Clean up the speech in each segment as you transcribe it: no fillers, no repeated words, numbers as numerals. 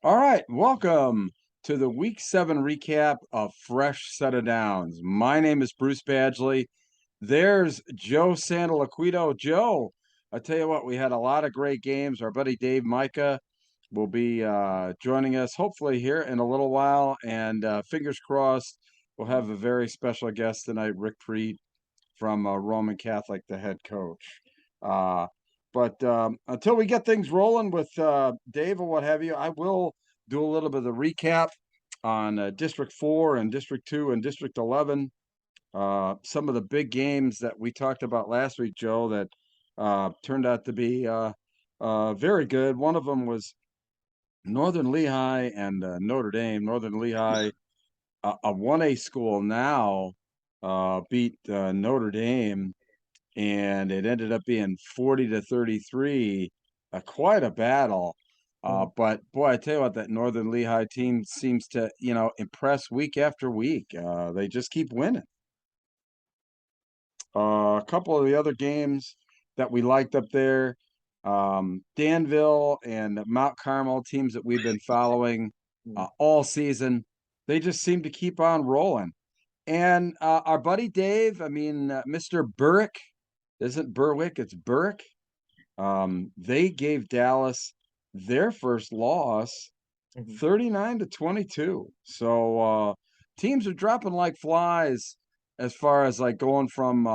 All right, welcome to the Week 7 recap of Fresh Set of Downs. My name is Bruce Badgley. There's Joe Santalaquito. Joe, I tell you what, we had a lot of great games. Our buddy Dave Micah will be joining us hopefully here in a little while, and fingers crossed, we'll have a very special guest tonight, Rick Prete from Roman Catholic, the head coach. Uh, but until we get things rolling with Dave or what have you, I will do a little bit of the recap on District 4 and District 2 and District 11. Some of the big games that we talked about last week, Joe, that turned out to be very good. One of them was Northern Lehigh and Notre Dame. Northern Lehigh, a 1A school now, beat Notre Dame, and it ended up being 40-33, quite a battle. But boy, I tell you what, that Northern Lehigh team seems to, impress week after week. They just keep winning. A couple of the other games that we liked up there, Danville and Mount Carmel, teams that we've been following all season, they just seem to keep on rolling. And our buddy Dave, Mr. Burrick, isn't Berwick, it's Burke. They gave Dallas their first loss, 39-22. So teams are dropping like flies as far as like going from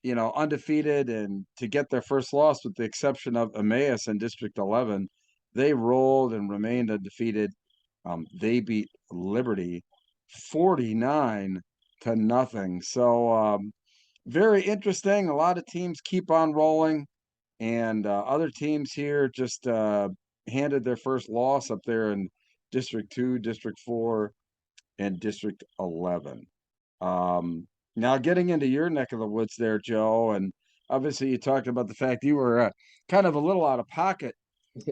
undefeated and to get their first loss, with the exception of Emmaus in District 11. They rolled and remained undefeated. They beat Liberty 49-0. So very interesting. A lot of teams keep on rolling, and other teams here just handed their first loss up there in District 2, District 4, and District 11. Now, getting into your neck of the woods there, Joe, and obviously you talked about the fact you were kind of a little out of pocket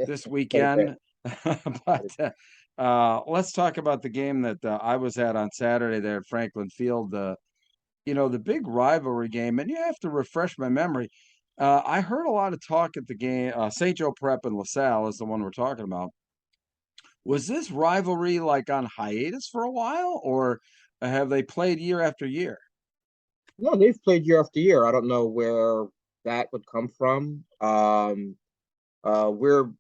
this weekend. But let's talk about the game that I was at on Saturday there at Franklin Field. The big rivalry game, and you have to refresh my memory. I heard a lot of talk at the game. St. Joe Prep and LaSalle is the one we're talking about. Was this rivalry like on hiatus for a while, or have they played year after year? No, they've played year after year. I don't know where that would come from. Where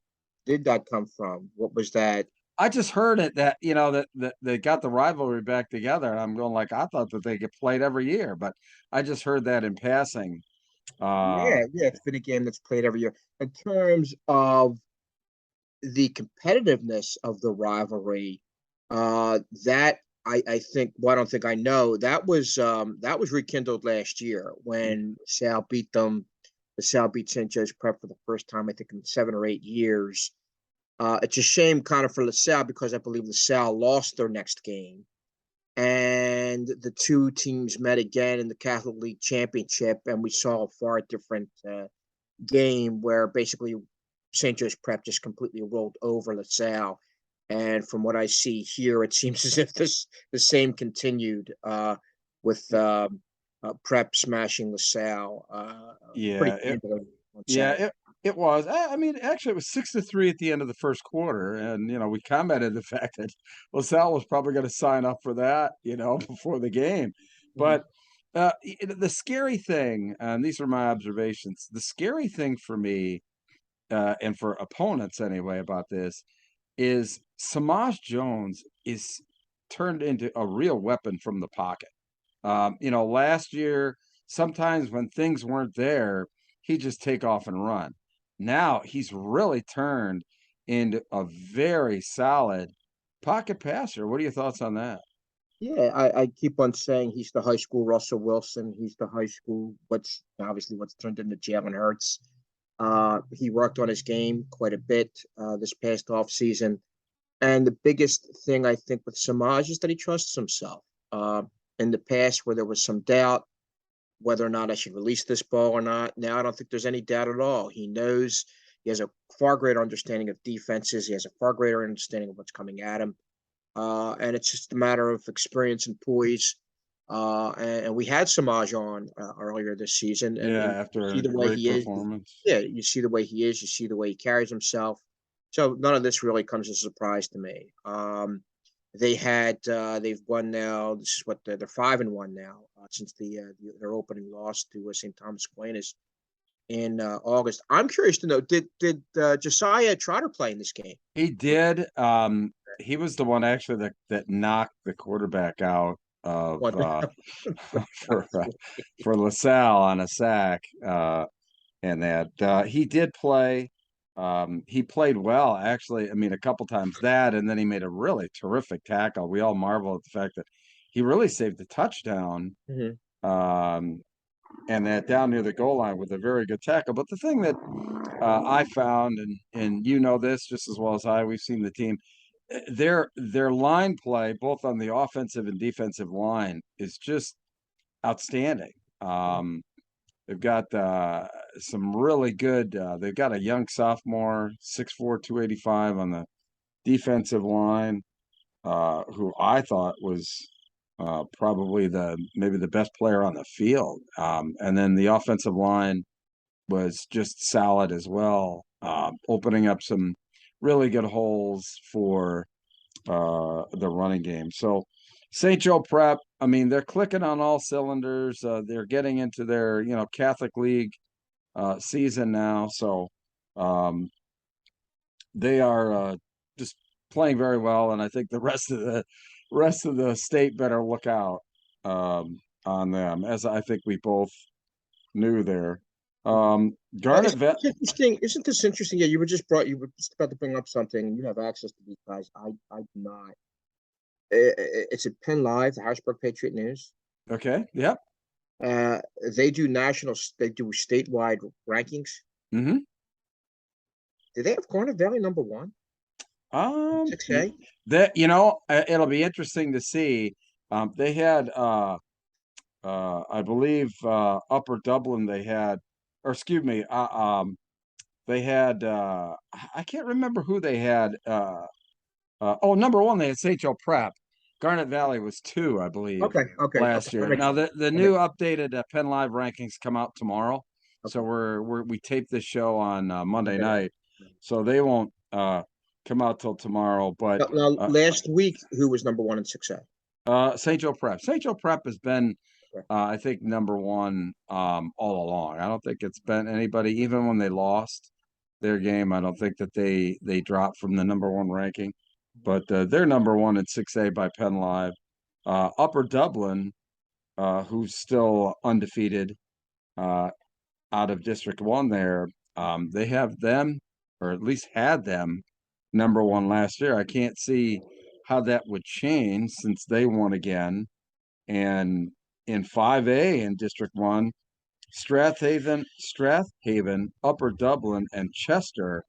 did that come from? What was that? I just heard it that that they got the rivalry back together, and I'm going like, I thought that they get played every year, but I just heard that in passing. Uh, Yeah, it's been a game that's played every year. In terms of the competitiveness of the rivalry, that I think, well, I don't think I know, that was rekindled last year when Sal beat them. The Sal beat St. Joe's Prep for the first time, I think, in 7 or 8 years. It's a shame kind of for LaSalle because I believe LaSalle lost their next game. And the two teams met again in the Catholic League Championship, and we saw a far different game where basically St. Joe's Prep just completely rolled over LaSalle. And from what I see here, it seems as if the same continued with Prep smashing LaSalle pretty yeah, handily on Yeah, Saturday. it was. Actually, it was 6-3 at the end of the first quarter, and we commented the fact that LaSalle was probably going to sign up for that, before the game. Mhm. But the scary thing, and these are my observations, the scary thing for me, and for opponents anyway, about this is Samaj Jones is turned into a real weapon from the pocket. Last year, sometimes when things weren't there, he'd just take off and run. Now he's really turned into a very solid pocket passer. What are your thoughts on that? Yeah, I keep on saying he's the high school Russell Wilson. He's the high school what's turned into Jalen Hurts. He worked on his game quite a bit this past off season, and the biggest thing I think with Samaj is that he trusts himself. In the past, where there was some doubt whether or not I should release this ball or not, now I don't think there's any doubt at all. He knows he has a far greater understanding of defenses. He has a far greater understanding of what's coming at him. And it's just a matter of experience and poise. And we had Samaj on earlier this season, Yeah, and you after see a the way great he is. performance. Yeah, you see the way he is. You see the way he carries himself. So none of this really comes as a surprise to me. They've won now. This is what they're 5-1 now since their opening loss to St. Thomas Aquinas in August. I'm curious to know, did Josiah Trotter play in this game? He did. He was the one actually that knocked the quarterback out of What? for for LaSalle on a sack. And that he did play. He played well, actually. I mean, a couple times that, and then he made a really terrific tackle. We all marvel at the fact that he really saved the touchdown. Mhm. Um, and that down near the goal line with a very good tackle. But the thing that I found, and you know this just as well as I, we've seen the team. Their line play, both on the offensive and defensive line, is just outstanding. Um, they've got some really good. They've got a young sophomore, 6'4", 285 on the defensive line, who I thought was probably maybe the best player on the field. And then the offensive line was just solid as well, opening up some really good holes for the running game. So St. Joe Prep, I mean, they're clicking on all cylinders. They're getting into their, Catholic League season now. So they are just playing very well, and I think the rest of the state better look out on them, as I think we both knew there. Garnet Vet. Isn't this interesting? Yeah, you were just about to bring up something. You have access to these guys. I do not. It's at Penn Live, the Harrisburg Patriot News. Okay. Yep. Uh, they do statewide rankings. Mm-hmm. Do they have Garnet Valley number one? Um, 6A? that it'll be interesting to see. They had I believe Upper Dublin they had, or excuse me, they had I can't remember who they had. Number one they had St. Joe Prep. Garnet Valley was two, I believe, Okay. last year. That Now the makes, new updated Penn Live rankings come out tomorrow, so okay. we tape this show on Monday Okay. night, so they won't come out till tomorrow. But Now, last week, who was number one in 6A? St. Joe Prep. St. Joe Prep has been, Okay. I think, number one all along. I don't think it's been anybody, even when they lost their game. I don't think that they dropped from the number one ranking, but they're number one at 6A by Penn Live. Upper Dublin, who's still undefeated out of District 1 there, they have them, or at least had them, number one last year. I can't see how that would change since they won again. And in 5A in District 1, Strathaven, Upper Dublin, and Chester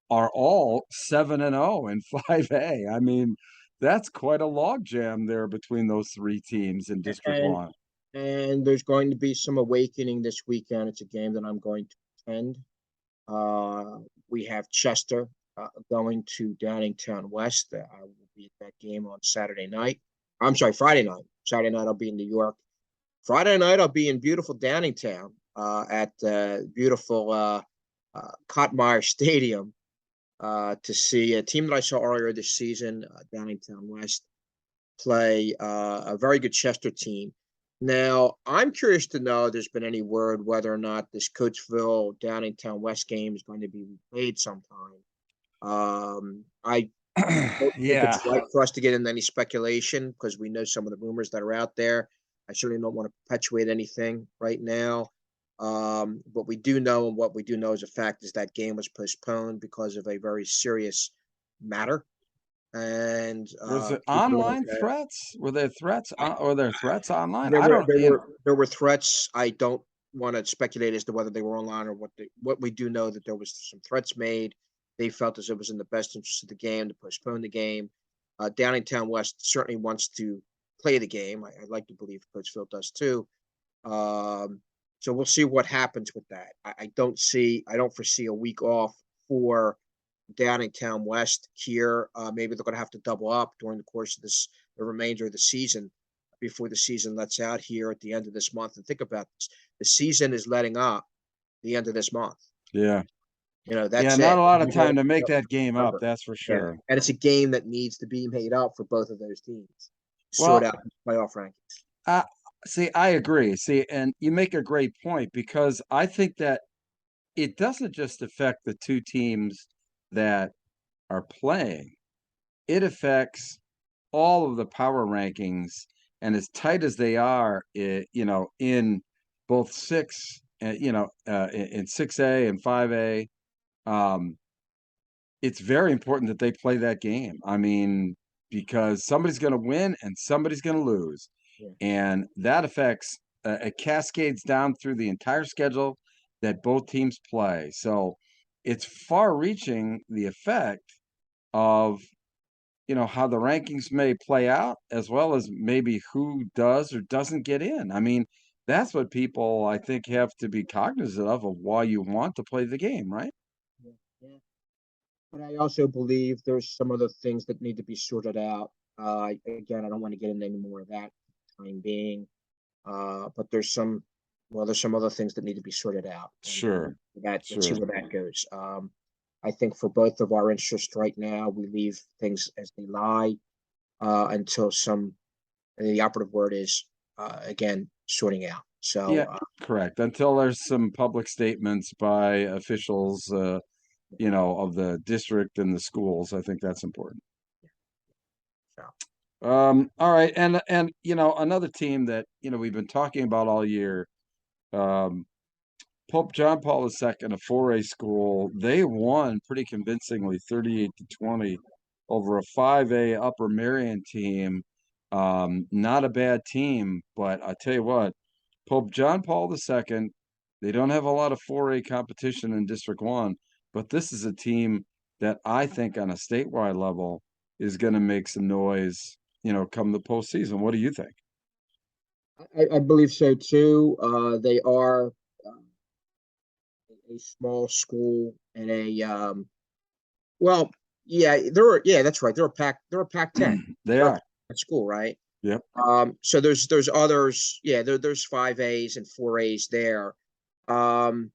are all 7-0 in 5A. I mean, that's quite a logjam there between those three teams in District And 1. and there's going to be some awakening this weekend. It's a game that I'm going to attend. Uh, we have Chester going to Downingtown West. I will be at that game on Saturday night. I'm sorry, Friday night. Saturday night I'll be in New York. Friday night I'll be in beautiful Downingtown at beautiful Cotmire Stadium to see a team that I saw earlier this season, Downingtown West, play a very good Chester team. Now, I'm curious to know if there's been any word whether or not this Coatesville Downingtown West game is going to be replayed sometime. I don't think Yeah. it's right for us to get into any speculation because we know some of the rumors that are out there. I certainly don't want to perpetuate anything right now. But we do know, and what we do know as a fact is that game was postponed because of a very serious matter. And Was it people online threats? Were there threats or there threats online? there I were don't, there were there were threats. I don't want to speculate as to whether they were online or what we do know that there was some threats made. They felt as it was in the best interest of the game to postpone the game. Downingtown West certainly wants to play the game. I'd like to believe Coachville does too. Um, so we'll see what happens with that. I don't foresee a week off for Downingtown West here. Maybe they're going to have to double up during the course of the remainder of the season before the season lets out here at the end of this month. And think about this: the season is letting up the end of this month. yeah. Yeah, That's not it. a lot of time to make that game up, Remember. that's for Yeah, sure. and it's a game that needs to be made up for both of those teams. Sort Well, out playoff rankings. I see, I agree. See, and you make a great point because I think that it doesn't just affect the two teams that are playing. It affects all of the power rankings, and as tight as they are, in both in 6A and 5A, um, it's very important that they play that game. I mean, because somebody's going to win and somebody's going to lose, Yeah. and that affects it cascades down through the entire schedule that both teams play. So it's far-reaching the effect of how the rankings may play out, as well as maybe who does or doesn't get in. I mean, that's what people, I think, have to be cognizant of why you want to play the game, right? Yeah, yeah. But I also believe there's some other things that need to be sorted out. Again, I don't want to get into any more of that for the time being. But there's some other things that need to be sorted out, and Sure, let's see sure. where that goes. I think for both of our interests right now, we leave things as they lie until the operative word is again sorting out. So Yeah, correct. Until there's some public statements by officials, of the district and the schools, I think that's important. so All right, and another team that we've been talking about all year, um, Pope John Paul II, a 4A school, they won pretty convincingly 38-20 over a 5A Upper Marion team. Not a bad team, but I tell you what, Pope John Paul II, they don't have a lot of 4A competition in District 1, but this is a team that I think on a statewide level is going to make some noise, come the postseason. What do you think? I believe so too. They are a small school and a well, yeah, that's right. They're a Pac-10. They They're are. a school, right? Yep. So there's others, yeah, there's 5As and 4As there. Um,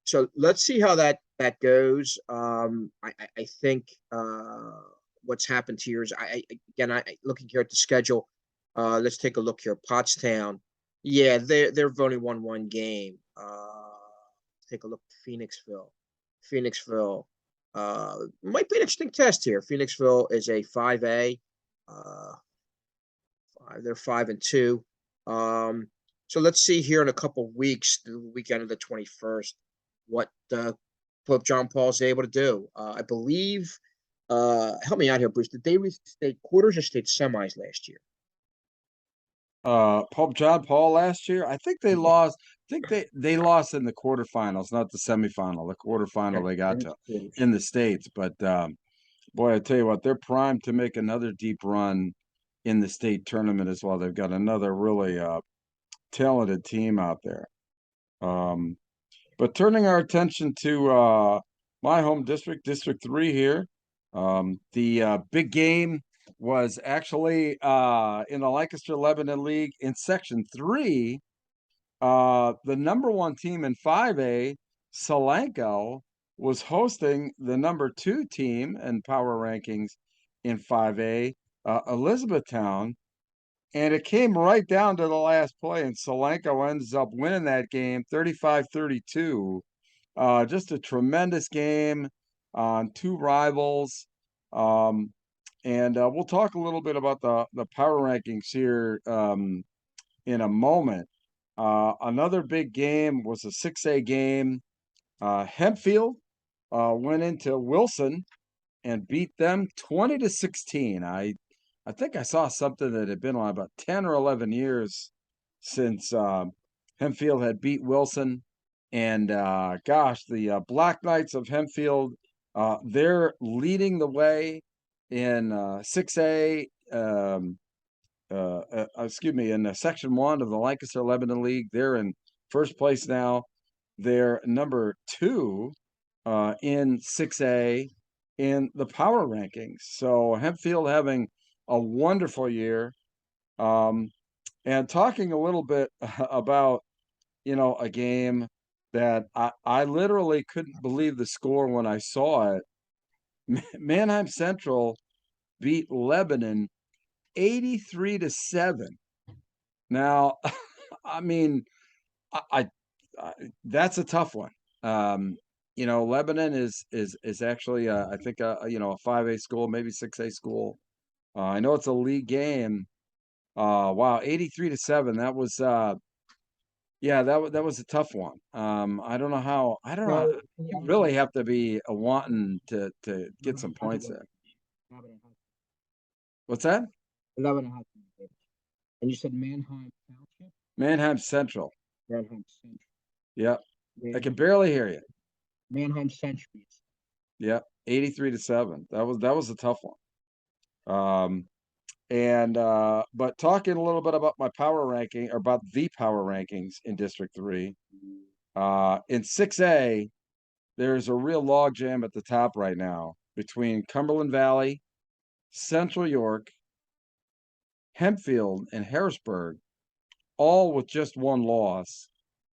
so let's see how that goes. I think what's happened here is again looking here at the schedule. Let's take a look here. Pottstown, yeah, they've only won one game. Take a look at Phoenixville. Phoenixville might be an interesting test here. Phoenixville is a 5A. Uh, they're 5-2. So let's see here in a couple of weeks, the weekend of the 21st, what Pope John Paul is able to do. I believe, help me out here, Bruce. Did they reach state quarters or state semis last year? Pope John Paul last year, I think they Yeah. lost. I think they lost in the quarterfinals, not the semifinal. The quarterfinal Okay. they They got reached to quarters. in the States, but boy, I tell you what, they're primed to make another deep run in the state tournament as well. They've got another really talented team out there. Um, but turning our attention to my home district, District 3 here, the big game was actually in the Lancaster Lebanon League in Section 3. The number one team in 5A, Solanco, was hosting the number two team in power rankings in 5A, Elizabethtown. And it came right down to the last play, and Solanco ends up winning that game 35-32. Just a tremendous game on two rivals. Um, and we'll talk a little bit about the power rankings here in a moment. Another big game was a 6A game. Hempfield went into Wilson and beat them 20-16. I think I saw something that had been on about 10 or 11 years since Hempfield had beat Wilson. And gosh, the Black Knights of Hempfield, they're leading the way in 6A, excuse me, in Section 1 of the Lancaster Lebanon League. They're in first place now. They're number 2 in 6A in the power rankings. So Hempfield having a wonderful year. And talking a little bit about, a game that I literally couldn't believe the score when I saw it. Mannheim Central beat Lebanon 83-7. Now, I mean, I, I that's a tough one. Lebanon is actually I think a 5A school, maybe 6A school. I know it's a league game. Wow, 83-7. That was yeah, that was a tough one. I don't know. Well, You really have to be a wanting to get some points there. What's that? 11.5. And you said Mannheim Township? Mannheim Central. Mannheim Central. Yep. I can Mannheim, barely hear you. Mannheim Century. Yep. 83-7. That was a tough one. But talking a little bit about my power ranking, or about the power rankings in District 3. In 6A, there's a real logjam at the top right now between Cumberland Valley, Central York, Hempfield, and Harrisburg, all with just one loss.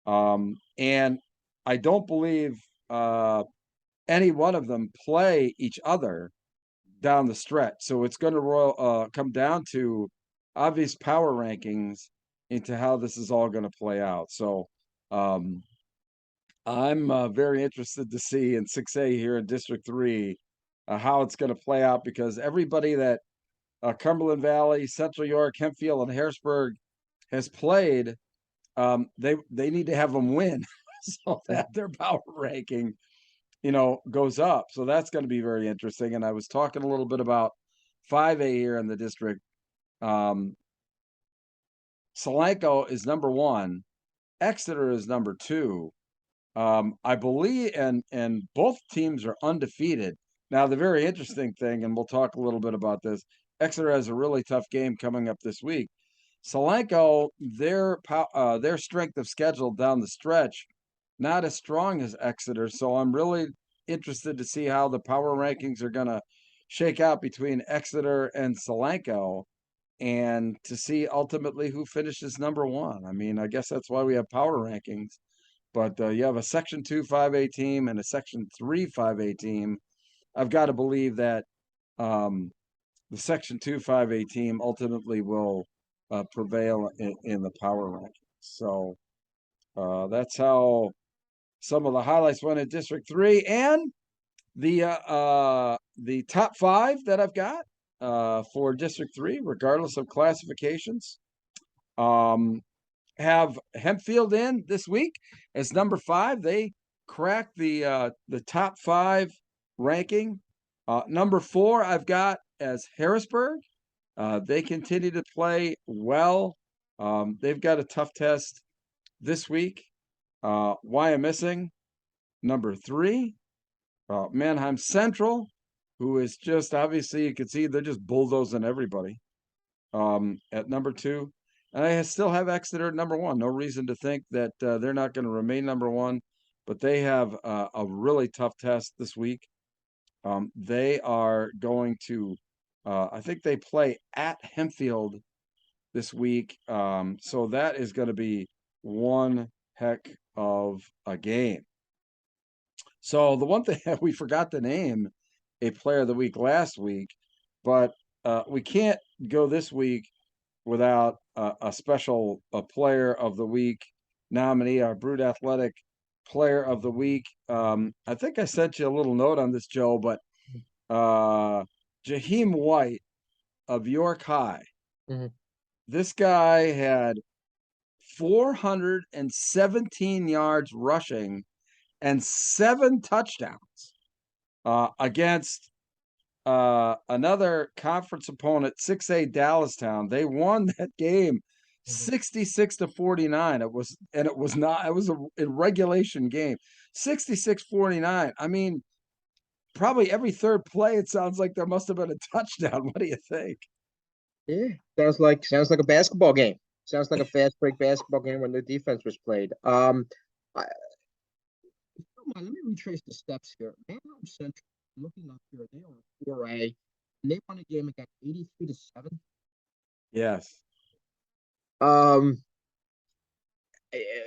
And I don't believe any one of them play each other down the stretch. So it's going to come down to obvious power rankings into how this is all going to play out. So um, I'm very interested to see in 6A here in District 3 how it's going to play out, because everybody that Cumberland Valley, Central York, Hempfield, and Harrisburg has played, they need to have them win so that their power ranking goes up. So that's going to be very interesting. And I was talking a little bit about 5A here in the district. Solanco is number 1. Exeter is number 2. I believe, and both teams are undefeated. Now, the very interesting thing, and we'll talk a little bit about this, Exeter has a really tough game coming up this week. Solanco, their strength of schedule down the stretch, not as strong as Exeter. So I'm really interested to see how the power rankings are going to shake out between Exeter and Solanco, and to see ultimately who finishes number 1. I mean, I guess that's why we have power rankings. But you have a Section 2 5A team and a Section 3 5A team. I've got to believe that the Section 2 5A team ultimately will prevail in the power rankings. So that's how some of the highlights went in District 3, and the top 5 that I've got for District 3, regardless of classifications. Have Hempfield in this week as number 5. They cracked the top 5 ranking. Number 4 I've got as Harrisburg. They continue to play well. They've got a tough test this week. Why I'm missing? Number 3, Mannheim Central, who is just, obviously you can see they're just bulldozing everybody. At number 2. And I still have Exeter at number 1. No reason to think that they're not going to remain number 1, but they have a really tough test this week. They are going to, I think they play at Hempfield this week. So that is going to be one heck of a game. So the one thing we forgot to name a player of the week last week, but we can't go this week without a special player of the week nominee, our Brood Athletic player of the week. I think I sent you a little note on this, Joe, but Jaheim White of York High. Mhm. This guy had 417 yards rushing and 7 touchdowns against another conference opponent, 6A Dallastown. They won that game 66-49. It was a regulation game. 66-49. I mean, probably every third play it sounds like there must have been a touchdown. What do you think? Yeah, sounds like a basketball game. Sounds like a fast break basketball game when the defense was played. I, let me retrace the steps here. Mannheim Central, looking up here, they are 4A, and they won a game against 83-7. Yes. Um,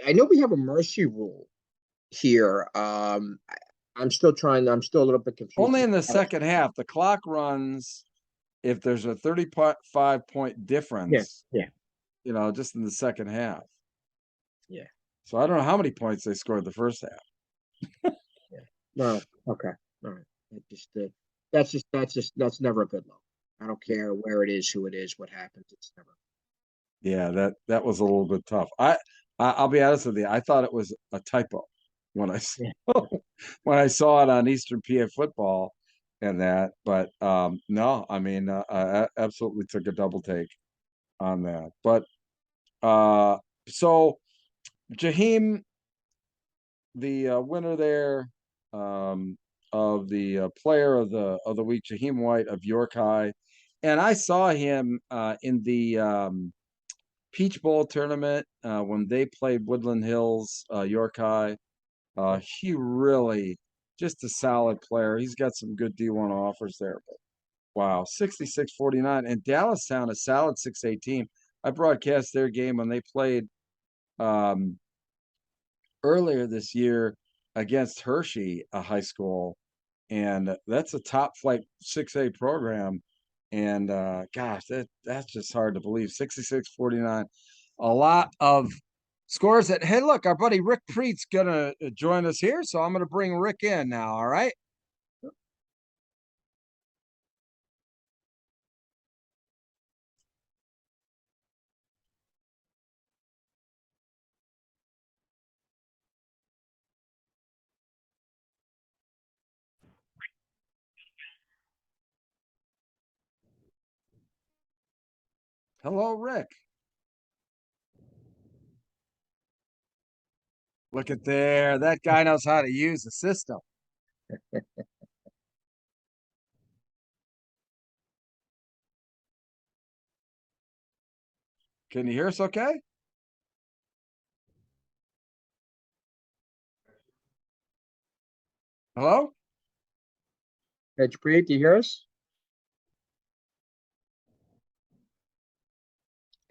I know we have a mercy rule here. I'm still trying. I'm still a little bit confused. Only in the second half. The clock runs if there's a 35-point Yeah, difference, yeah, just in the second half. yeah, So I don't know how many points they scored the first half. yeah. No, okay, all right. That's never a good look. I don't care where it is, who it is, what happens. It's never. Yeah, that was a little bit tough. I'll be honest with you. I thought it was a typo when I saw Yeah, when I saw it on Eastern PA football and that, but no, I mean, I absolutely took a double take on that. But so Jaheim, the winner there, um, of the player of the week, Jaheim White of York High, and I saw him in the Peach Bowl tournament when they played Woodland Hills, York High. He really just a solid player. He's got some good D1 offers there. But wow, 66-49. And Dallastown, a solid 6A team. I broadcast their game when they played um, earlier this year against Hershey, a high school, and that's a top flight 6A program. And gosh, that's just hard to believe. 66-49. A lot of scores that, hey, look, our buddy Rick Prete's gonna join us here, so I'm gonna bring Rick in now. All right. Hello, Rick. Look at there. That guy knows how to use the system. Can you hear us okay? Hello? Edge Prete, do you hear us?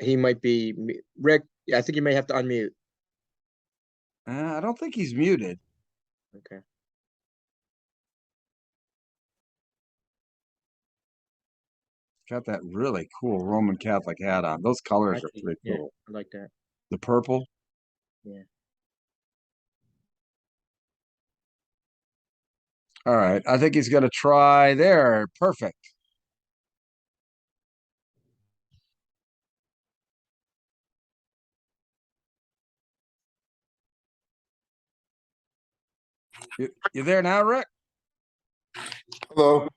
He might be Rick. Yeah, I think you may have to unmute. I don't think he's muted. Okay. Got that really cool Roman Catholic hat on. Those colors are pretty Yeah, cool. I like that. The purple. Yeah. All right. I think he's going to try there. Perfect. You there now, Rick? Hello.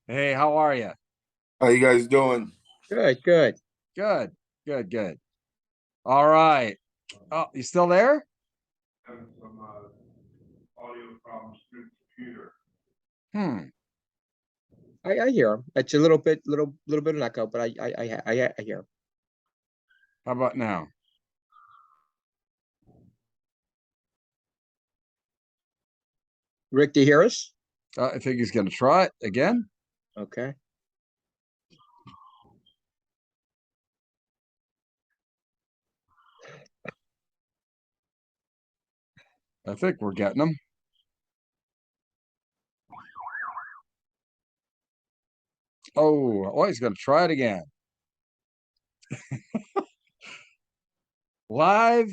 Hey, how are you? How you guys doing? Good, good. Good. Good, good. All right. Oh, you still there? Having some audio problems through the computer. Hmm. I hear him. It's a little bit of an echo, but I hear him. How about now? Rick, do you hear us? I think he's going to try it again. Okay. I think we're getting him. Oh, he's going to try it again. Live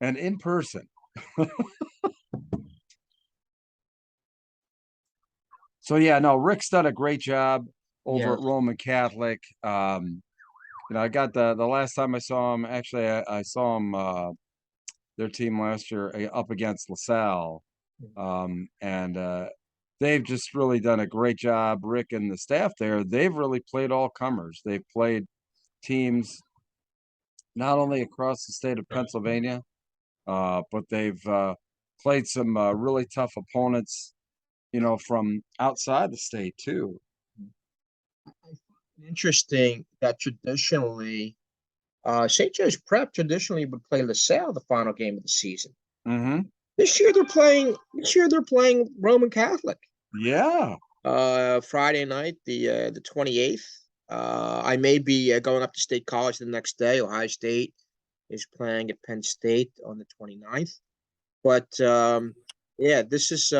and in person. So yeah, no, Rick's done a great job over Yeah. at Roman Catholic. I got the last time I saw him. Actually, I saw him their team last year up against LaSalle, and they've just really done a great job. Rick and the staff there, they've really played all comers. They've played teams not only across the state of Pennsylvania, but they've played some really tough opponents, from outside the state too. I find it interesting that traditionally, St. Joe's Prep traditionally would play LaSalle the final game of the season. Mm-hmm. This year they're playing Roman Catholic. Yeah. Friday night, the 28th. I may be going up to State College the next day. Ohio State is playing at Penn State on the 29th. But yeah, this is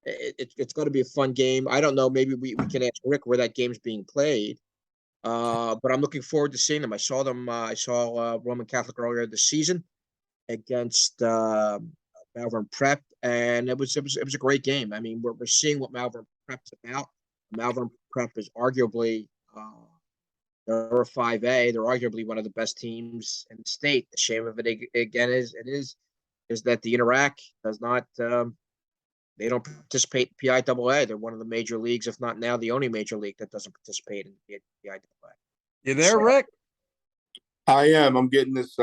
it's going to be a fun game. I don't know. Maybe we can ask Rick where that game's being played. But I'm looking forward to seeing them. I saw them. I saw Roman Catholic earlier this season against Malvern Prep, and it was a great game. I mean, we're seeing what Malvern Prep's about. Malvern Prep is arguably they're a 5A. They're arguably one of the best teams in the state. The shame of it again is that the Interac does not. They don't participate in PIAA. They're one of the major leagues, if not now the only major league that doesn't participate in PIAA. You there, Rick? I am. I'm getting this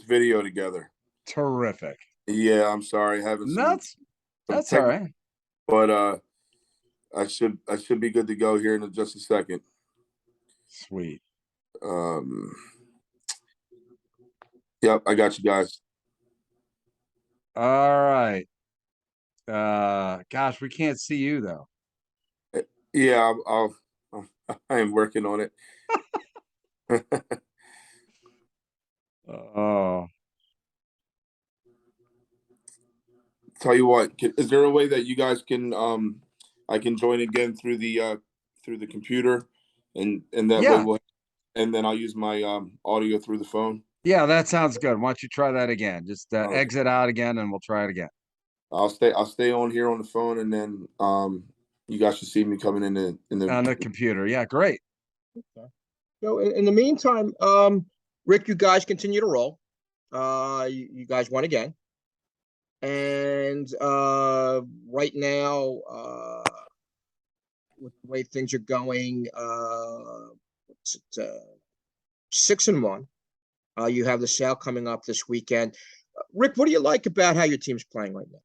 video together. Terrific. Yeah, I'm sorry, having some That's all right. but I should be good to go here in just a second. Sweet. Yep, I got you guys. All right. Gosh, we can't see you though. Yeah, I am working on it. Oh. Tell you what, is there a way that you guys can I can join again through the computer, and that way Yeah. and then I'll use my audio through the phone. Yeah, that sounds good. Why don't you try that again? Just Okay. exit out again and we'll try it again. I'll stay on here on the phone, and then you guys should see me coming in On the computer. Yeah, great. Okay. So in the meantime, Rick, you guys continue to roll. You guys won again. And right now, with the way things are going, what's it, 6-1. You have the sale coming up this weekend. Rick, what do you like about how your team's playing right now?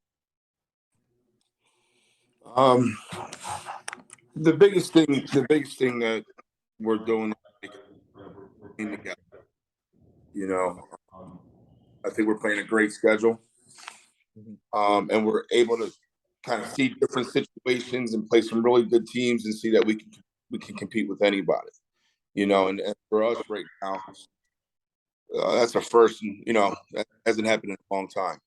The biggest thing that we're doing is playing together. You know, I think we're playing a great schedule, and we're able to kind of see different situations and play some really good teams and see that we can compete with anybody. You know, and for us right now, that's a first, and that hasn't happened in a long time.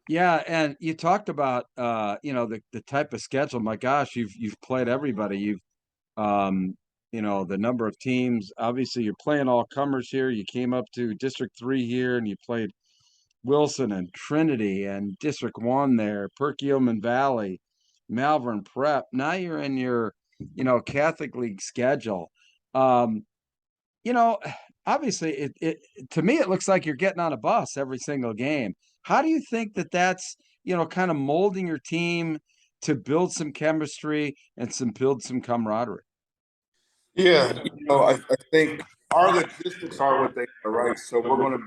Yeah, and you talked about the type of schedule. My gosh, you've played everybody. You've the number of teams. Obviously, you're playing all comers here. You came up to District 3 here, and you played Wilson and Trinity and District 1 there, Perkiomen Valley, Malvern Prep. Now you're in your Catholic League schedule. Um, you know, Obviously, it to me it looks like you're getting on a bus every single game. How do you think that that's kind of molding your team to build some chemistry and build some camaraderie? Yeah, I think our logistics are what they are, right? So we're going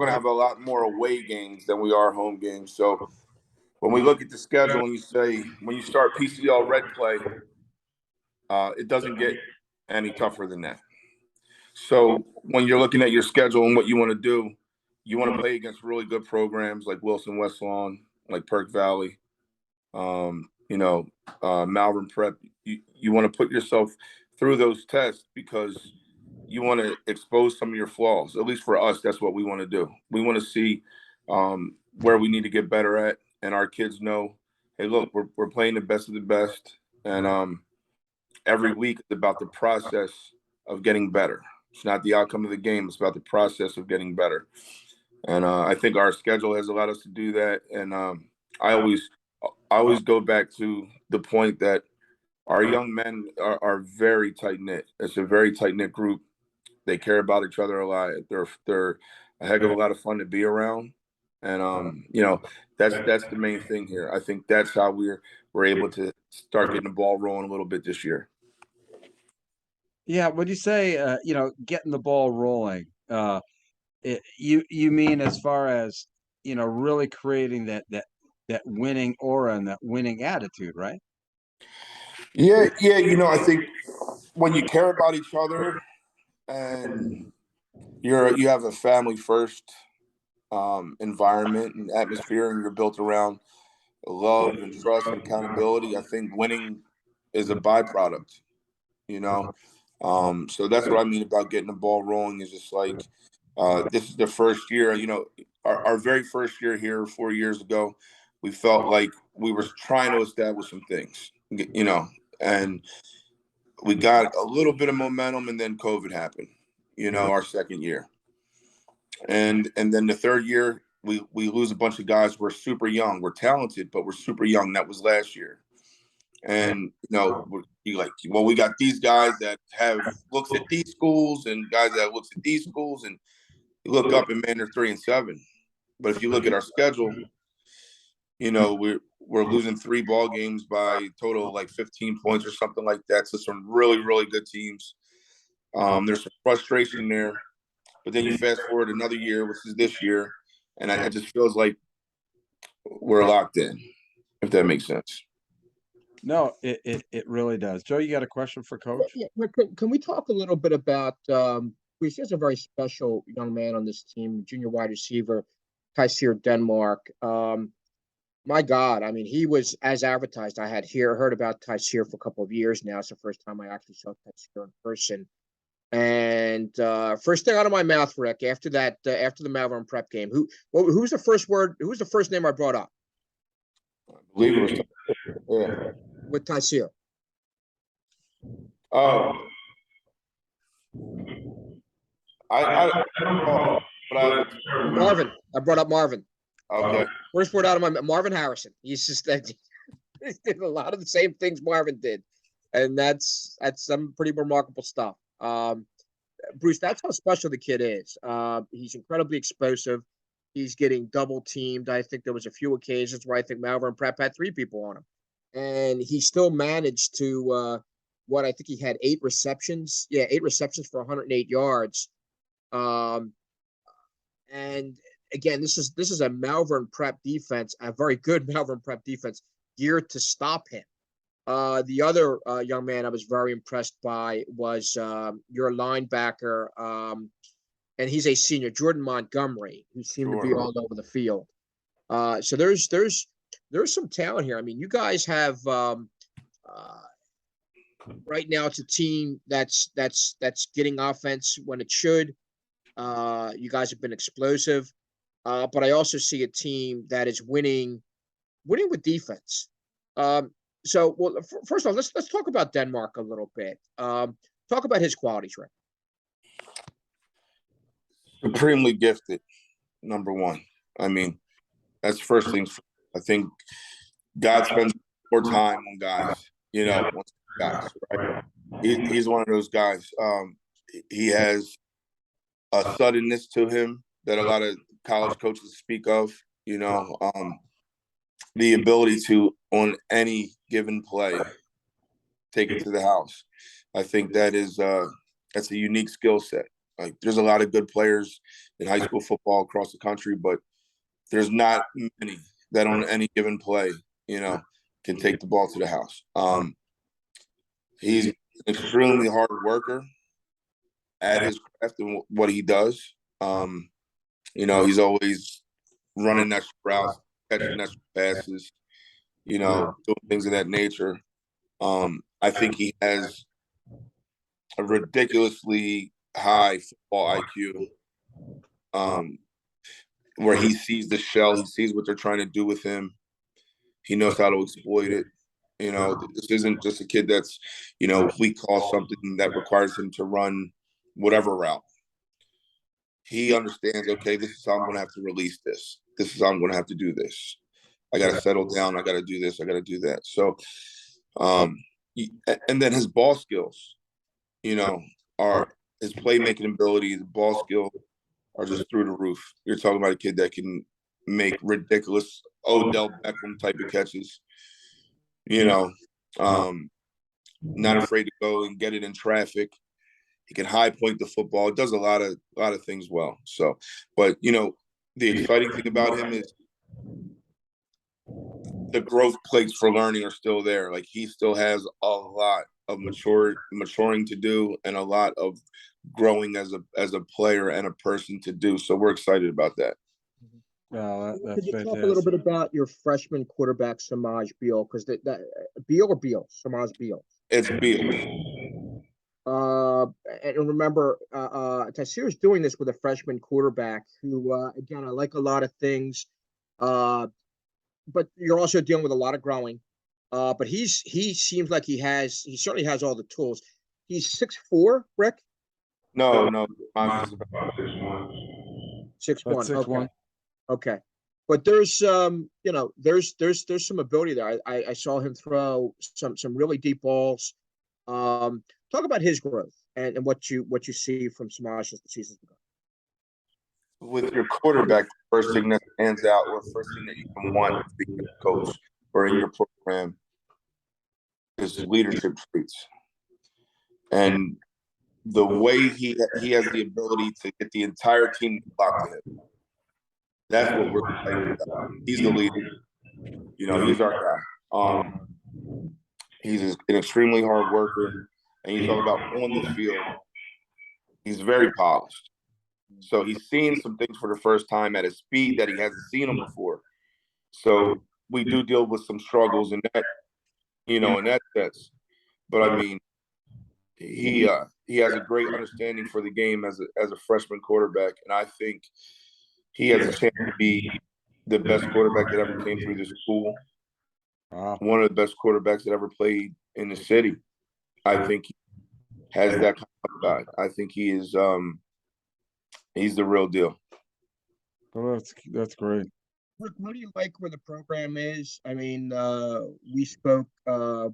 to have a lot more away games than we are home games. So when we look at the schedule and you say when you start PCL red play, it doesn't get any tougher than that. So when you're looking at your schedule and what you want to do, you want to play against really good programs like Wilson West Lawn, like Perk Valley, Malvern Prep. You want to put yourself through those tests because you want to expose some of your flaws. At least for us, that's what we want to do. We want to see where we need to get better at, and our kids know, hey, look, we're playing the best of the best, and every week it's about the process of getting better. It's not the outcome of the game. It's about the process of getting better. And I think our schedule has allowed us to do that. And I always go back to the point that our young men are very tight knit. It's a very tight knit group. They care about each other a lot. They're a heck of a lot of fun to be around. And that's the main thing here. I think that's how we're able to start getting the ball rolling a little bit this year. Yeah, when you say getting the ball rolling, you mean as far as really creating that winning aura and that winning attitude, right? Yeah. I think when you care about each other and you have a family first environment and atmosphere, and you're built around love and trust and accountability, I think winning is a byproduct. So that's what I mean about getting the ball rolling. Is just like this is the first year. our very first year here 4 years ago, we felt like we were trying to establish some things, and we got a little bit of momentum, and then COVID happened, our second year. And then the third year, we lose a bunch of guys. We're super young. We're talented, but we're super young. That was last year. And, you like, well, we got these guys that have looks at these schools and guys that looks at these schools, and you look up and, man, they're 3-7. But if you look at our schedule, we're losing 3 ball games by total of like 15 points or something like that. So some really, really good teams. There's some frustration there, but then you fast forward another year, which is this year, and it just feels like we're locked in, if that makes sense. No, it really does. Joe, you got a question for Coach? Yeah, can we talk a little bit about we see a very special young man on this team, junior wide receiver, Tyseer Denmark. My God, I mean, he was as advertised. I had heard about Tyseer for a couple of years now. It's the first time I actually saw Tyseer in person. And first thing out of my mouth, Rick, after the Malvern Prep game, who's the first word? Who's the first name I brought up? I believe it was, yeah. With Tyseer. Oh, I don't know, but Marvin. I brought up Marvin. Okay. First word out of my mouth, Marvin Harrison. He's just that he did a lot of the same things Marvin did, and that's some pretty remarkable stuff. Bruce, that's how special the kid is. He's incredibly explosive. He's getting double teamed. I think there was a few occasions where I think Malvern Prep had 3 people on him, and he still managed to what I think he had 8 receptions. Yeah, 8 receptions for 108 yards. And again, this is a Malvern Prep defense, a very good Malvern Prep defense geared to stop him. The other young man I was very impressed by was your linebacker, and he's a senior, Jordan Montgomery, who seemed to be all over the field. So there's some talent here. I mean, you guys have right now it's a team that's getting offense when it should. You guys have been explosive, but I also see a team that is winning with defense. So, well, first of all, let's talk about Denmark a little bit. Talk about his qualities, Rick. Supremely gifted, number one. I mean, that's first things. I think God spends more time on guys, guys, right? He's one of those guys. He has a suddenness to him that a lot of college coaches speak of, the ability to, on any given play, take it to the house. I think that's a unique skill set. Like, there's a lot of good players in high school football across the country, but there's not many that on any given play, can take the ball to the house. He's an extremely hard worker at his craft and what he does. He's always running extra routes, catching extra passes, doing things of that nature. I think he has a ridiculously high football IQ, where he sees the shell, he sees what they're trying to do with him. He knows how to exploit it. This isn't just a kid that's, if we call something that requires him to run whatever route, he understands, okay, this is how I'm going to have to release this. This is how I'm going to have to do this. I got to settle down. I got to do this. I got to do that. So, and then his ball skills, are his playmaking ability, the ball skill are just through the roof. You're talking about a kid that can make ridiculous Odell Beckham type of catches, not afraid to go and get it in traffic. He can high point the football. It does a lot of things well. So, but the exciting thing about him is the growth plates for learning are still there. Like, he still has a lot of maturing to do, and a lot of growing as a player and a person to do. So we're excited about that. Well, Could that's you talk a fantastic. little bit about your freshman quarterback, Samaj Beal? Because that Beal or Beal? Samaj Beal. It's Beal. Uh, and remember, Tassir's doing this with a freshman quarterback who, again, I like a lot of things, uh, but you're also dealing with a lot of growing. But he seems like he certainly has all the tools. He's 6'4", Rick. No, No, no, mine mine's is about 6 months. Six About one. Okay. 6'1". Okay. But there's there's some ability there. I saw him throw some really deep balls. Talk about his growth and what you see from Smosh as the season's begun. with your quarterback. The first thing that stands out, or first thing that you can want to be a coach or in your program, is leadership traits. And the way he has the ability to get the entire team to flock to him. That's what we're excited about. He's the leader. You know, he's our guy. He's an extremely hard worker, and you talk about on the field. He's very polished. So he's seeing some things for the first time at a speed that he hasn't seen them before. So we do deal with some struggles in that, in that sense. But I mean, he has a great understanding for the game as a freshman quarterback, and I think he has a chance to be the best quarterback that ever came through this school. Wow. One of the best quarterbacks that ever played in the city. I think he has that kind of upside. I think he's the real deal. Oh, that's great. Rick, what do you like where the program is? I mean, we spoke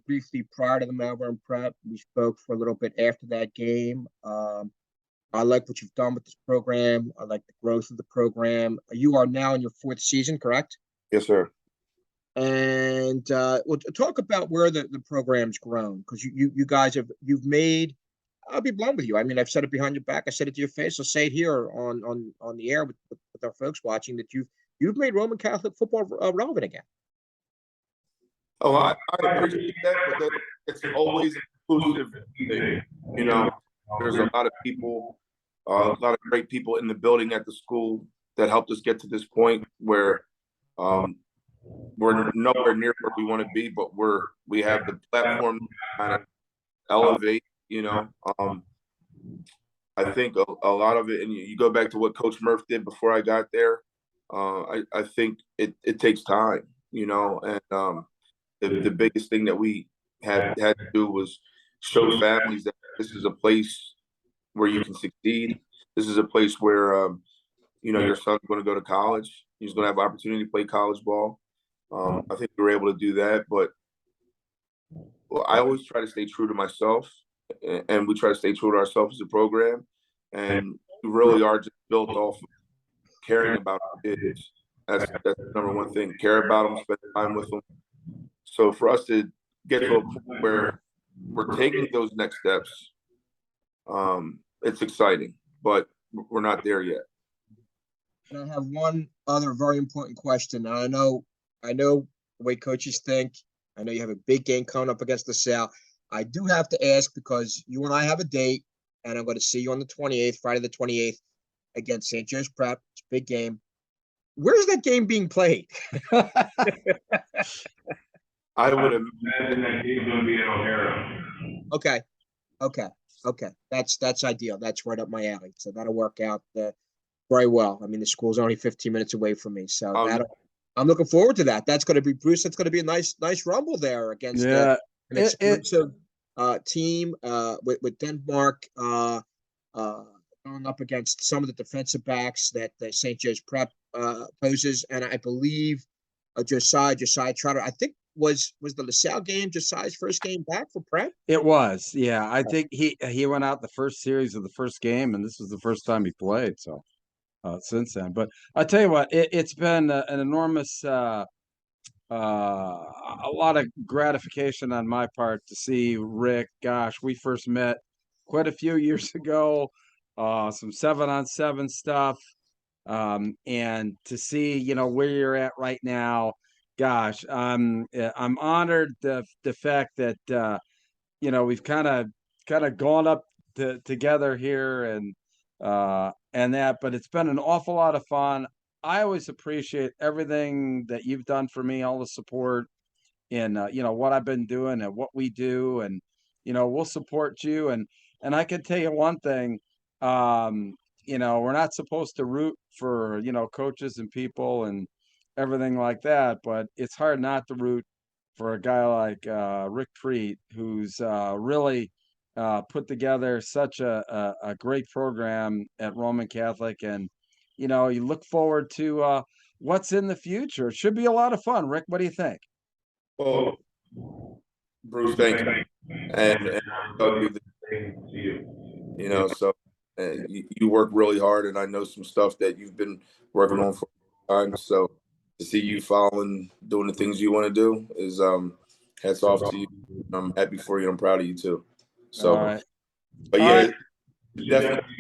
briefly prior to the Malvern Prep. We spoke for a little bit after that game. I like what you've done with this program. I like the growth of the program. You are now in your fourth season, correct? Yes, sir. And we'll talk about where the program's grown, because you guys you've made. I'll be blunt with you. I mean, I've said it behind your back. I said it to your face. I'll say it here on the air with our folks watching, that you've made Roman Catholic football relevant again. Oh, I appreciate that, but it's always an inclusive thing. You know, there's a lot of people, a lot of great people in the building at the school that helped us get to this point where we're nowhere near where we want to be, but we have the platform to kind of elevate. I think a lot of it, and you go back to what Coach Murph did before I got there. I think it takes time, and the biggest thing that we had to do was show families that this is a place where you can succeed. This is a place where your son's going to go to college. He's going to have opportunity to play college ball. I think we were able to do that, but I always try to stay true to myself, and we try to stay true to ourselves as a program. And we really are just built off of caring about our kids. That's the number one thing. Care about them, spend time with them. So for us to get to a point where we're taking those next steps, it's exciting, but we're not there yet. And I have one other very important question. And I know the way coaches think. I know you have a big game coming up against LaSalle. I do have to ask, because you and I have a date, and I'm going to see you on the 28th, Friday the 28th, against St. Joe's Prep. It's a big game. Where's that game being played? I would imagine that game's going to be at O'Hara. Okay. That's ideal. That's right up my alley. So that'll work out very well. I mean, the school's only 15 minutes away from me, so I'm looking forward to that. That's going to be, Bruce. That's going to be a nice rumble there against an exclusive team with Denmark going up against some of the defensive backs that St. Joe's Prep poses, and I believe Josiah Trotter. I think was the LaSalle game Josiah's first game back for Prep? It was, yeah. I think he went out the first series of the first game, and this was the first time he played. So since then, but I tell you what, it's been an enormous, a lot of gratification on my part to see Rick. Gosh, we first met quite a few years ago, some 7-on-7 stuff, and to see where you're at right now. Gosh, I'm honored the fact that we've kind of gone up together here and that, but it's been an awful lot of fun. I always appreciate everything that you've done for me, all the support and what I've been doing and what we do, and we'll support you. And And I can tell you one thing, we're not supposed to root for, coaches and people and everything like that, but it's hard not to root for a guy like Rick Prete, who's really put together such a great program at Roman Catholic. And, you look forward to what's in the future. It should be a lot of fun. Rick, what do you think? Well, Bruce, thank you. And I'll tell you the same to you. So you work really hard, and I know some stuff that you've been working on for a long time. So to see you following, doing the things you want to do is hats off to you. I'm happy for you. I'm proud of you too. So, All right. but All yeah, right. definitely.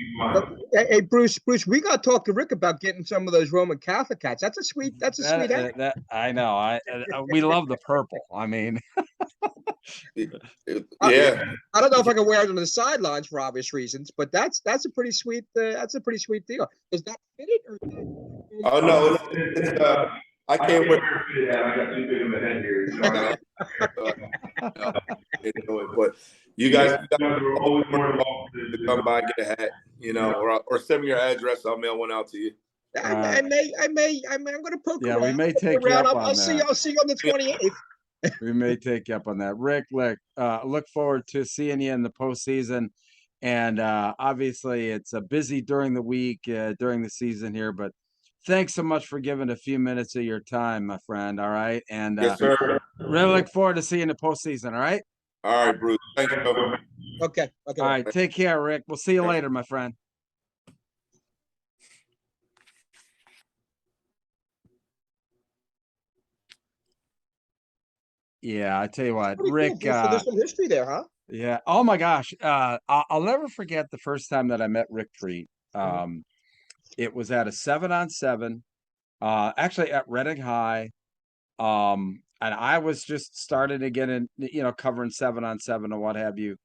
Hey, Bruce, we got to talk to Rick about getting some of those Roman Catholic hats. That's a sweet hat. That I know. We love the purple. I mean, Yeah. I don't know if I can wear it on the sidelines for obvious reasons, but that's a pretty sweet deal. Is that fitted or? Oh no, I can't wait. I got too big of a head here. No, but you guys We're always more involved to come by and get a hat, or send me your address. I'll mail one out to you. I'm going to poke around. We may take you up on I'll see you on the 28th. We may take you up on that. Rick, look forward to seeing you in the postseason. And obviously, it's busy during the week, during the season here. But thanks so much for giving a few minutes of your time, my friend. All right. And Yes, sir. really look forward to seeing you in the postseason. All right. All right, Bruce. Thanks, bro. Okay. All right. Take care, Rick. We'll see you later, my friend. Yeah, I tell you what, Rick. Cool. So there's some history there, huh? Yeah. Oh my gosh. I'll never forget the first time that I met Rick Prete. It was at a 7-on-7, actually at Reading High. And I was just starting to get in, covering 7-on-7 and what have you.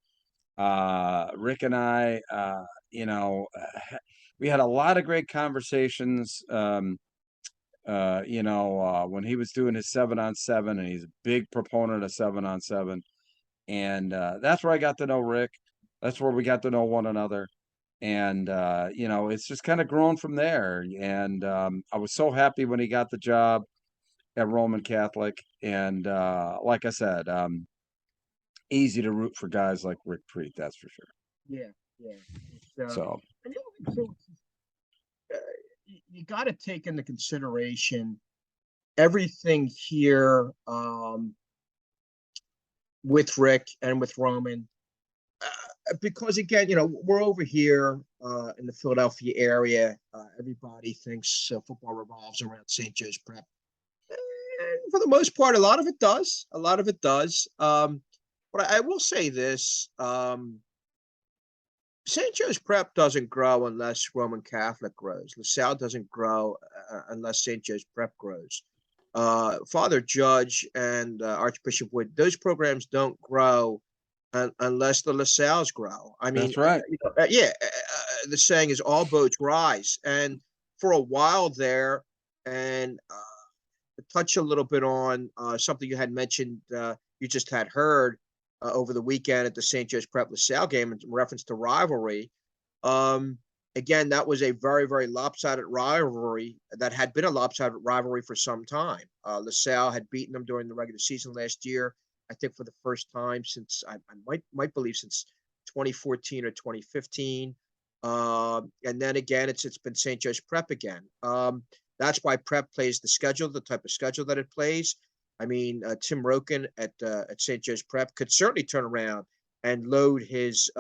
Rick and I, we had a lot of great conversations. When he was doing his 7-on-7, and he's a big proponent of 7-on-7. And that's where I got to know Rick. That's where we got to know one another. And, it's just kind of grown from there. And I was so happy when he got the job at Roman Catholic. And like I said, easy to root for guys like Rick Prete, that's for sure. Yeah. So you got to take into consideration everything here with Rick and with Roman, because again, we're over here in the Philadelphia area. Everybody thinks football revolves around St. Joe's Prep. And for the most part, a lot of it does. But I will say this: St. Joe's Prep doesn't grow unless Roman Catholic grows. LaSalle doesn't grow unless St. Joe's Prep grows. Father Judge and Archbishop Wood, those programs don't grow unless the LaSalles grow. I mean, that's right. The saying is all boats rise. And for a while there, and to touch a little bit on something you had mentioned, you just had heard over the weekend at the St. Joe's Prep LaSalle game in reference to rivalry. Again, that was a very, very lopsided rivalry that had been a lopsided rivalry for some time. LaSalle had beaten them during the regular season last year, I think for the first time since I might believe since 2014 or 2015. And then again, it's been St. Joe's Prep again. That's why Prep plays the schedule, the type of schedule that it plays. I mean, Tim Roken at St. Joe's Prep could certainly turn around and load his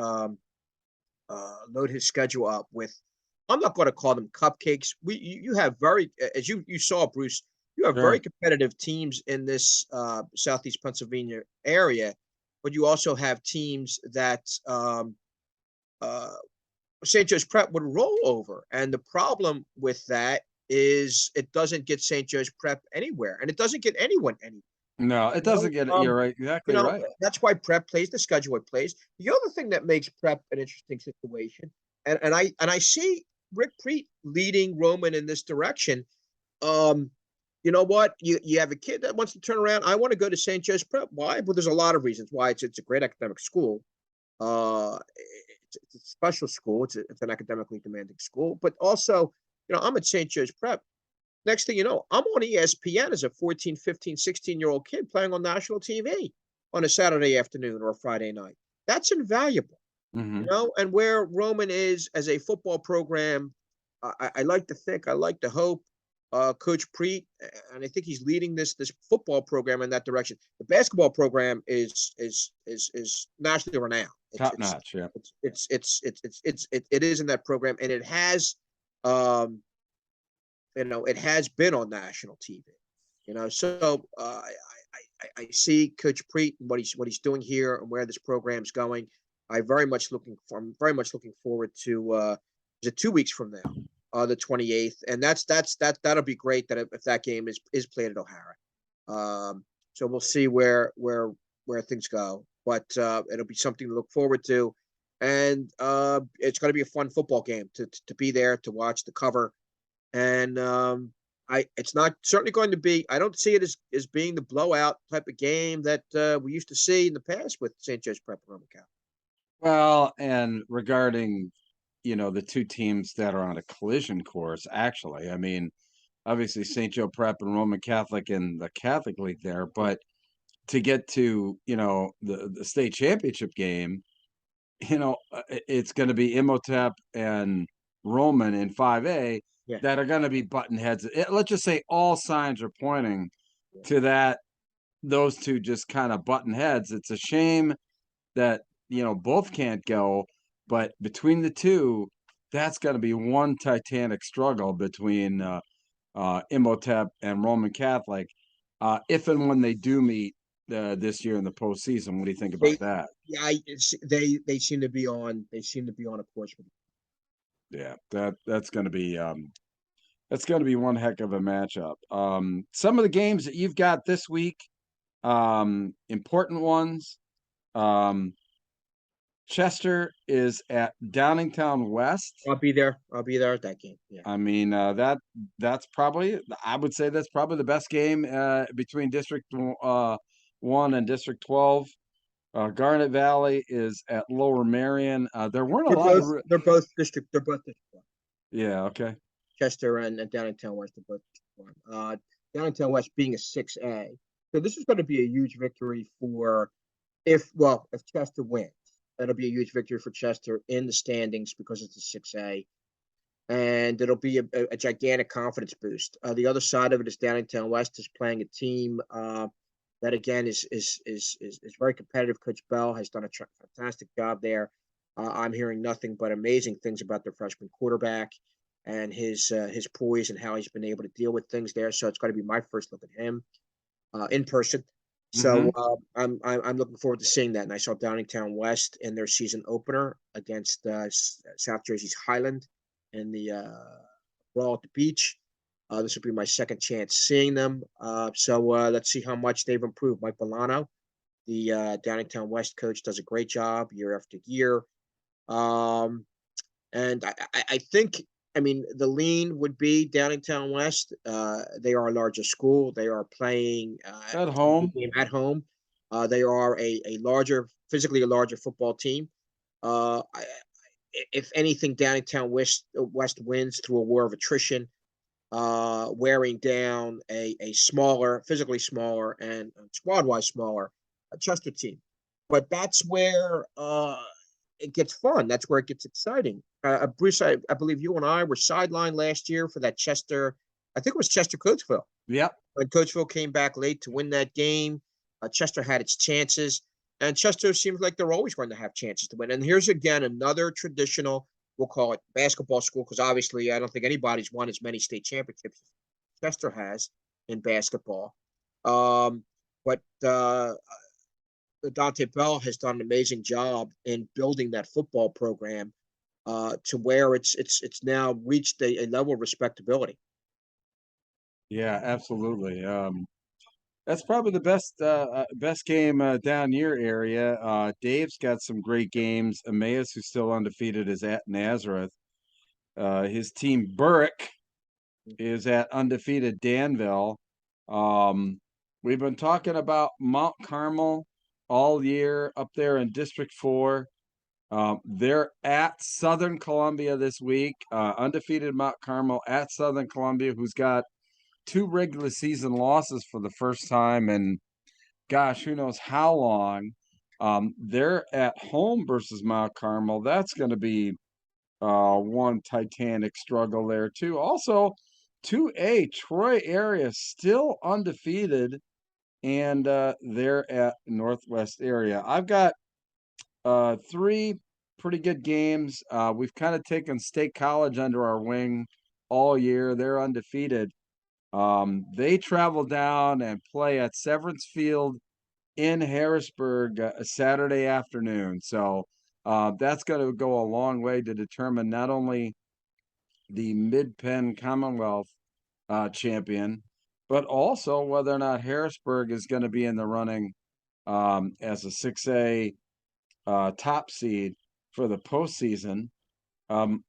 schedule up with, I'm not going to call them cupcakes. You have very, as you saw, Bruce, you have very competitive teams in this Southeast Pennsylvania area, but you also have teams that St. Joe's Prep would roll over. And the problem with that is it doesn't get St. Joe's Prep anywhere, and it doesn't get anyone anywhere. No, it doesn't get it. You're right. Exactly right. That's why Prep plays the schedule it plays. The other thing that makes Prep an interesting situation, and I see Rick Prete leading Roman in this direction. You know what? You have a kid that wants to turn around. I want to go to St. Joe's Prep. Why? Well, there's a lot of reasons why. It's a great academic school. it's a special school. It's an academically demanding school, but also, I'm at St. Joe's Prep. Next thing you know, I'm on ESPN as a 14, 15, 16-year-old kid playing on national TV on a Saturday afternoon or a Friday night. That's invaluable, Hmm. and where Roman is as a football program, I like to think, I like to hope, Coach Prete, and I think he's leading this football program in that direction. The basketball program is nationally renowned. Top notch. Yeah. It is in that program, and um, it has been on national TV. So I see Coach Prete and what he's doing here and where this program's going. I'm very much looking forward to is it 2 weeks from now, the 28th, and that'll be great. That if that game is played at O'Hara, so we'll see where things go, but it'll be something to look forward to, and it's going to be a fun football game to be there to watch, the cover, and it's not certainly going to be. I don't see it as being the blowout type of game that we used to see in the past with St. Joe's Prep and Roman Catholic. Well, and regarding, the two teams that are on a collision course, actually, I mean, obviously St. Joe Prep and Roman Catholic in the Catholic League there, but to get to, the state championship game, it's going to be Imhotep and Roman in 5A Yeah, that are going to be button heads. Let's just say all signs are pointing to that, those two just kind of button heads. It's a shame that, both can't go, but between the two, that's going to be one titanic struggle between Imhotep and Roman Catholic, if and when they do meet this year in the postseason. What do you think they about that? yeah they seem to be on a course with. Yeah, that's going to be one heck of a matchup. Some of the games that you've got this week, important ones. Um, Chester is at Downingtown West. I'll be there at that game. Yeah. I mean, that's probably, I would say that's probably the best game between District 1 and District 12. Garnet Valley is at Lower Marion. There weren't a They're lot of, both they're both district. They're both district one. yeah, okay. Chester and Downingtown West are both district one. Downingtown West being a 6A, so this is going to be a huge victory for if Chester wins, that'll be a huge victory for Chester in the standings because it's a 6A, and it'll be a gigantic confidence boost. The other side of it is Downingtown West is playing a team that again is very competitive. Coach Bell has done a fantastic job there. I'm hearing nothing but amazing things about their freshman quarterback and his poise and how he's been able to deal with things there. So it's going to be my first look at him in person. So Hmm. I'm looking forward to seeing that. And I saw Downingtown West in their season opener against South Jersey's Highland in the brawl at the beach. This will be my second chance seeing them. So let's see how much they've improved. Mike Bolano, the Downingtown West coach, does a great job year after year. Um, and I think, I mean, the lean would be Downingtown West. They are a larger school. They are playing At home. game at home. They are physically a larger football team. If anything, Downingtown West wins through a war of attrition, wearing down a smaller, physically smaller and squad-wise smaller Chester team. But that's where it gets fun. That's where it gets exciting. Bruce, I believe you and I were sidelined last year for that Chester. I think it was Chester Coatesville. Yep. When Coatesville came back late to win that game, Chester had its chances, and Chester seems like they're always going to have chances to win. And here's again another traditional, we'll call it basketball school, because obviously I don't think anybody's won as many state championships as Chester has in basketball. But Dante Bell has done an amazing job in building that football program to where it's now reached a level of respectability. Yeah, absolutely. That's probably the best game down your area. Dave's got some great games. Emmaus, who's still undefeated, is at Nazareth. His team Burrick is at undefeated Danville. We've been talking about Mount Carmel all year up there in District 4. They're at Southern Columbia this week, undefeated Mount Carmel at Southern Columbia, who's got 2 regular season losses for the first time in, gosh, who knows how long. They're at home versus Mount Carmel. That's going to be one titanic struggle there too. Also, 2A Troy area still undefeated, and they're at Northwest area. I've got 3 pretty good games. We've kind of taken State College under our wing all year. They're undefeated. They travel down and play at Severance Field in Harrisburg Saturday afternoon. So that's going to go a long way to determine not only the Mid-Penn Commonwealth champion, but also whether or not Harrisburg is going to be in the running as a 6A top seed for the postseason.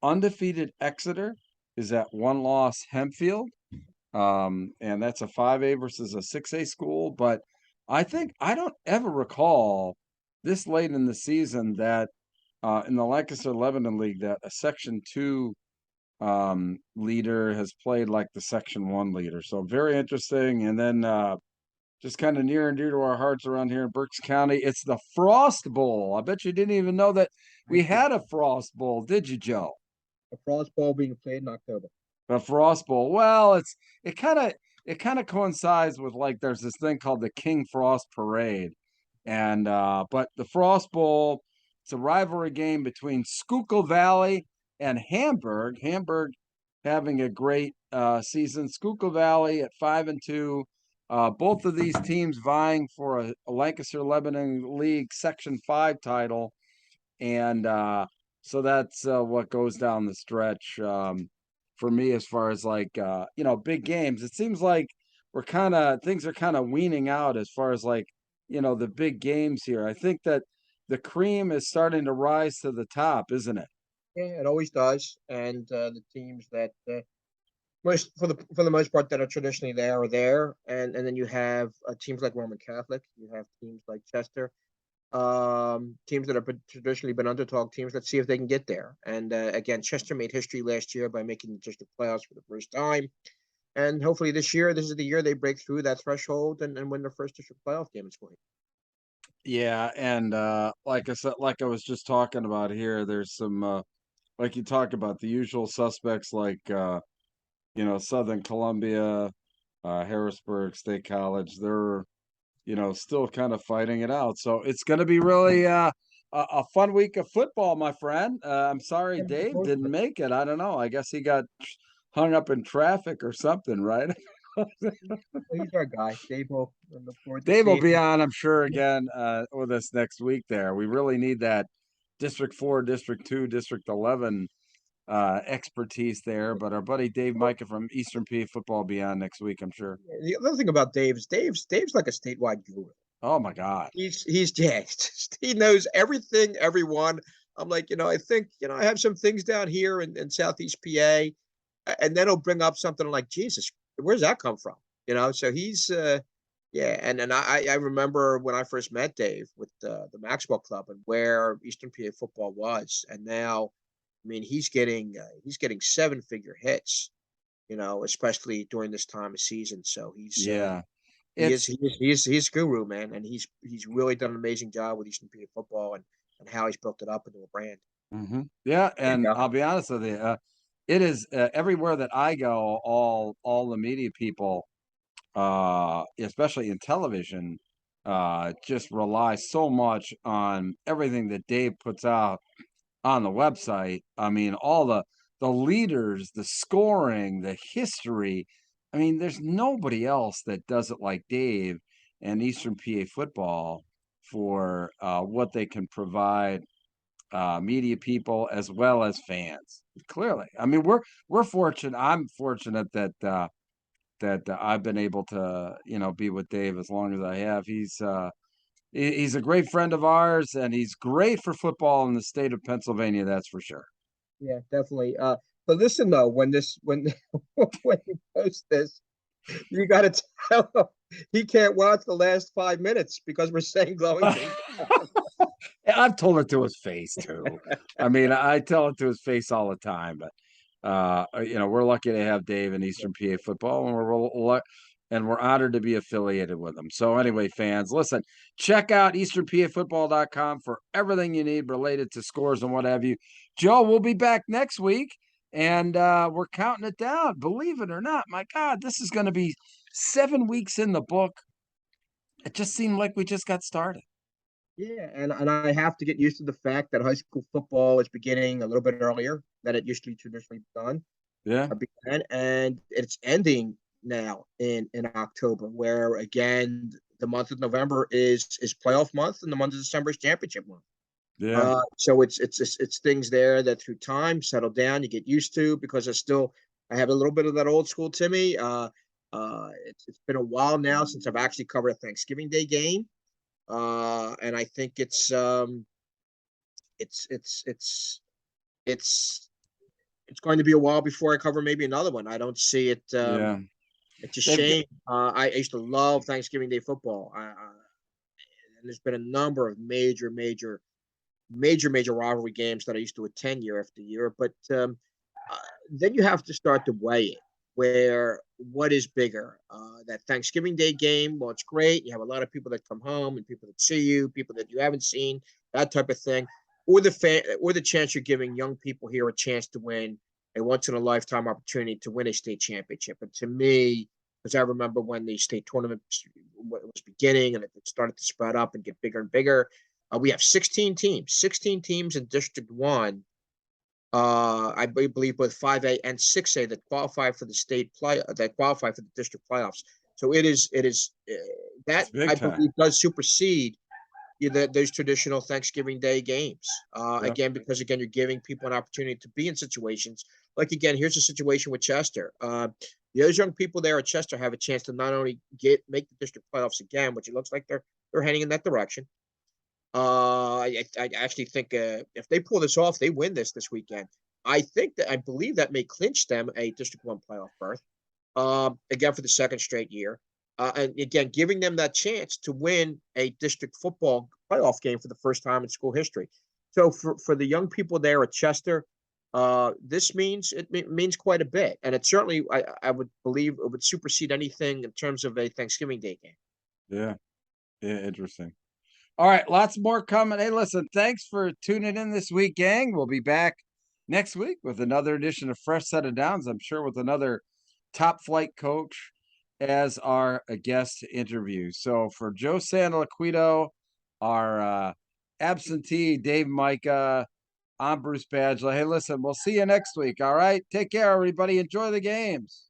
Undefeated Exeter is at 1-loss Hempfield. And that's a 5A versus a 6A school. But I don't ever recall this late in the season that in the Lancaster Lebanon League that a Section 2 leader has played like the Section 1 leader. So very interesting. And then just kind of near and dear to our hearts around here in Berks County, it's the Frost Bowl. I bet you didn't even know that we had a Frost Bowl, did you, Joe? A Frost Bowl being played in October. The Frost Bowl. Well, it kind of coincides with, like, there's this thing called the King Frost Parade, and but the Frost Bowl, it's a rivalry game between Schuylkill Valley and Hamburg. Hamburg having a great season. Schuylkill Valley at 5-2. Both of these teams vying for a Lancaster Lebanon League Section 5 title, and so that's what goes down the stretch. For me, as far as like big games, it seems like things are kind of weaning out as far as like the big games here. I think that the cream is starting to rise to the top, isn't it? Yeah, it always does. And the teams that for the most part that are traditionally there are there, and then you have teams like Roman Catholic, you have teams like Chester, teams that have traditionally been underdog teams. Let's see if they can get there. And again, Chester made history last year by making the district playoffs for the first time, and hopefully this year, this is the year they break through that threshold and win their first district playoff game in 20. Yeah, and like I said, like I was just talking about here, there's some like you talk about the usual suspects like Southern Columbia, Harrisburg State College. They're still kind of fighting it out. So it's going to be really a fun week of football, my friend. I'm sorry Dave didn't make it. I don't know. I guess he got hung up in traffic or something, right? He's our guy. Dave will look forward to Dave will seeing be him. on, I'm sure, again with us next week there. We really need that District 4, District 2, District 11 expertise there. But our buddy Dave Micah from Eastern PA Football will be on next week, I'm sure. The other thing about Dave is Dave's like a statewide guru. Oh my God. He's yeah, he knows everything, everyone. I'm like, I think, I have some things down here in Southeast PA, and then he'll bring up something like, Jesus, where's that come from? So he's yeah, and I remember when I first met Dave with the Maxwell Club and where Eastern PA football was, and now, I mean, he's getting 7-figure hits, especially during this time of season. So Yeah. he's guru, man, and he's really done an amazing job with Eastern PA football and how he's built it up into a brand. Yeah, There you and go. I'll be honest with you, it is everywhere that I go, all the media people, especially in television, just rely so much on everything that Dave puts out on the website. I mean, all the leaders, the scoring, the history. I mean, there's nobody else that does it like Dave and Eastern PA football for what they can provide media people as well as fans. Clearly, I mean, we're fortunate. I'm fortunate that I've been able to be with Dave as long as I have. He's a great friend of ours, and he's great for football in the state of Pennsylvania. That's for sure. Yeah, definitely. But listen though, when when you post this, you got to tell him he can't watch the last 5 minutes because we're saying glowing things. I've told it to his face too. I mean, I tell it to his face all the time. But we're lucky to have Dave in Eastern PA football, and we're honored to be affiliated with him. So anyway, fans, listen, check out easternpafootball.com for everything you need related to scores and what have you. Joe, we'll be back next week, and we're counting it down. Believe it or not, my God, this is going to be 7 weeks in the book. It just seemed like we just got started. Yeah, and I have to get used to the fact that high school football is beginning a little bit earlier than it used to be traditionally done. Yeah. Began, and it's ending now in October, where again the month of November is playoff month, and the month of December is championship month. Yeah. So it's things there that through time settle down, you get used to, because I have a little bit of that old school Timmy. It's been a while now since I've actually covered a Thanksgiving Day game. And I think it's it's it's it's it's going to be a while before I cover maybe another one. I don't see it. Yeah. It's a They've got, shame. I used to love Thanksgiving Day football. And there's been a number of major rivalry games that I used to attend year after year. But uh, then you have to start to weigh it. Where what is bigger? That Thanksgiving Day game, well, it's great. You have a lot of people that come home and people that see you, people that you haven't seen, that type of thing, or the chance you're giving young people here a chance to win a once in a lifetime opportunity to win a state championship. And to me, because I remember when the state tournament was beginning and it started to spread up and get bigger and bigger, we have 16 teams in District 1. I believe both 5A and 6A that qualify for the that qualify for the district playoffs. So it's that big I time. believe does supersede those traditional Thanksgiving Day games. Yep. Again, because again, you're giving people an opportunity to be in situations like, again, here's a situation with Chester. Those young people there at Chester have a chance to not only make the district playoffs again, which it looks like they're heading in that direction. I actually think if they pull this off, they win this weekend. I believe that may clinch them a District 1 playoff berth, again for the second straight year. And again, giving them that chance to win a district football playoff game for the first time in school history. So for the young people there at Chester, this means quite a bit, and it certainly I would believe it would supersede anything in terms of a Thanksgiving Day game. Yeah. Yeah. Interesting. All right, lots more coming. Hey, listen, thanks for tuning in this week, gang. We'll be back next week with another edition of Fresh Set of Downs. I'm sure with another top flight coach as our guest interview. So for Joe Santalaquito, our absentee Dave Micah, I'm Bruce Badgley. Hey, listen, we'll see you next week. All right, take care, everybody. Enjoy the games.